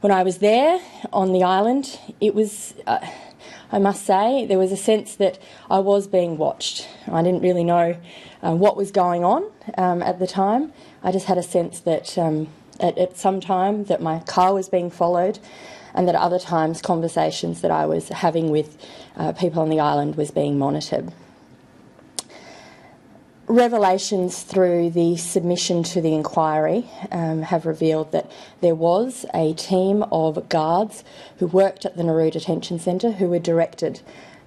When I was there on the island, it was, I must say, there was a sense that I was being watched. I didn't really know what was going on at the time. I just had a sense that at some time that my car was being followed, and that at other times conversations that I was having with people on the island was being monitored. Revelations through the submission to the inquiry have revealed that there was a team of guards who worked at the Nauru Detention Centre who were directed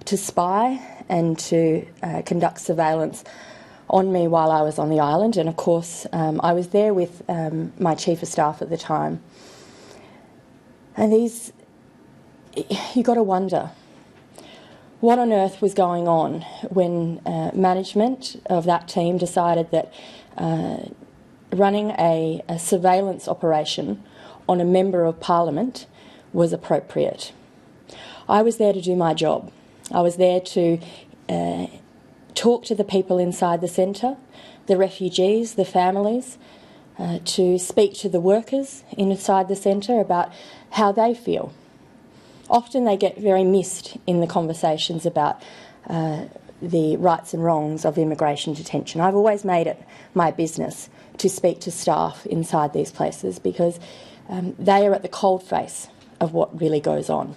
to spy and to conduct surveillance on me while I was on the island. And of course, I was there with my Chief of Staff at the time. And you got to wonder, what on earth was going on when management of that team decided that running a surveillance operation on a member of Parliament was appropriate? I was there to do my job. I was there to talk to the people inside the centre, the refugees, the families, to speak to the workers inside the centre about how they feel. Often they get very missed in the conversations about the rights and wrongs of immigration detention. I've always made it my business to speak to staff inside these places because they are at the coalface of what really goes on.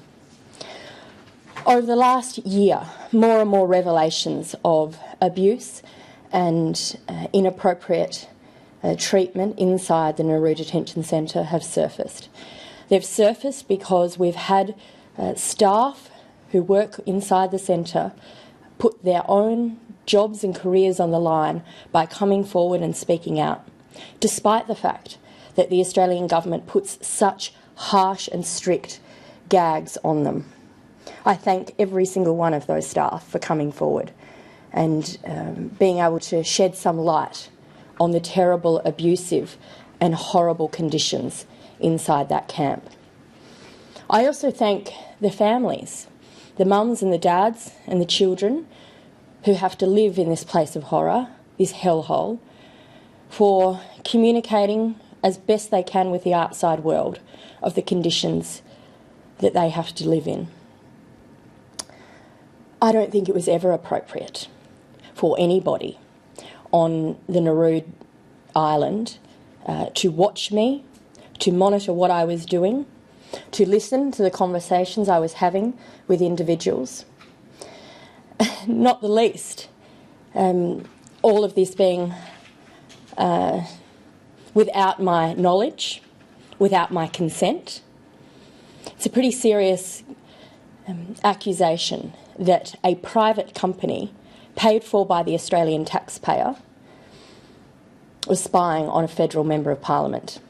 Over the last year, more and more revelations of abuse and inappropriate treatment inside the Nauru Detention Centre have surfaced. They've surfaced because we've had staff who work inside the centre put their own jobs and careers on the line by coming forward and speaking out, despite the fact that the Australian government puts such harsh and strict gags on them. I thank every single one of those staff for coming forward and being able to shed some light on the terrible, abusive and horrible conditions inside that camp. I also thank the families, the mums and the dads and the children who have to live in this place of horror, this hellhole, for communicating as best they can with the outside world of the conditions that they have to live in. I don't think it was ever appropriate for anybody on the Nauru Island to watch me, to monitor what I was doing, to listen to the conversations I was having with individuals. Not the least, all of this being without my knowledge, without my consent. It's a pretty serious accusation that a private company paid for by the Australian taxpayer was spying on a federal member of Parliament.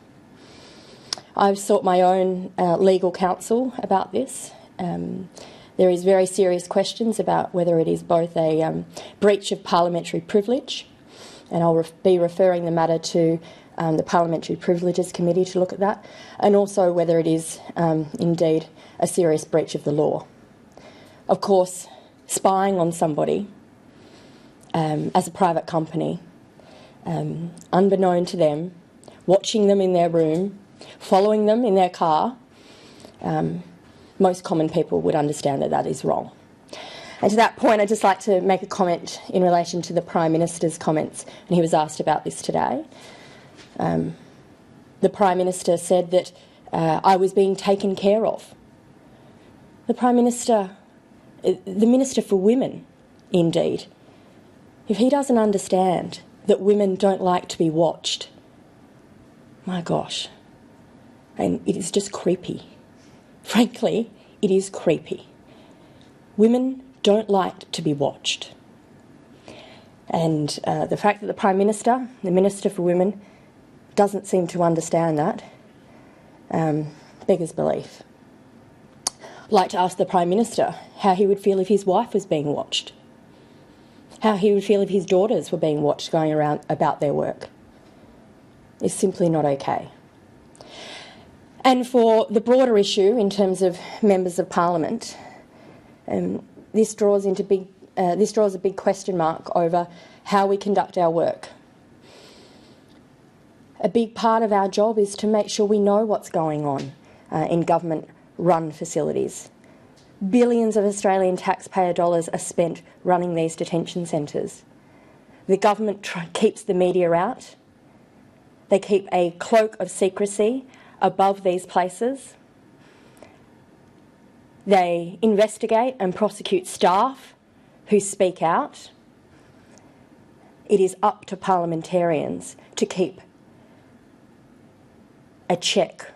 I've sought my own legal counsel about this. There is very serious questions about whether it is both a breach of parliamentary privilege, and I'll be referring the matter to the Parliamentary Privileges Committee to look at that, and also whether it is indeed a serious breach of the law. Of course, spying on somebody as a private company, unbeknown to them, watching them in their room, following them in their car, most common people would understand that that is wrong. And to that point, I'd just like to make a comment in relation to the Prime Minister's comments, and he was asked about this today. The Prime Minister said that I was being taken care of. The Prime Minister, the Minister for Women, indeed, if he doesn't understand that women don't like to be watched, my gosh, and it is just creepy. Frankly, it is creepy. Women don't like to be watched. And the fact that the Prime Minister, the Minister for Women, doesn't seem to understand that beggars belief. I'd like to ask the Prime Minister how he would feel if his wife was being watched, how he would feel if his daughters were being watched going around about their work. It's simply not okay. And for the broader issue in terms of members of Parliament, this draws a big question mark over how we conduct our work. A big part of our job is to make sure we know what's going on in government-run facilities. Billions of Australian taxpayer dollars are spent running these detention centres. The government keeps the media out. They keep a cloak of secrecy above these places. They investigate and prosecute staff who speak out. It is up to parliamentarians to keep a check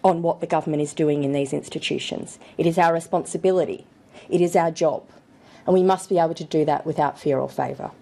on what the government is doing in these institutions. It is our responsibility. It is our job. And we must be able to do that without fear or favour.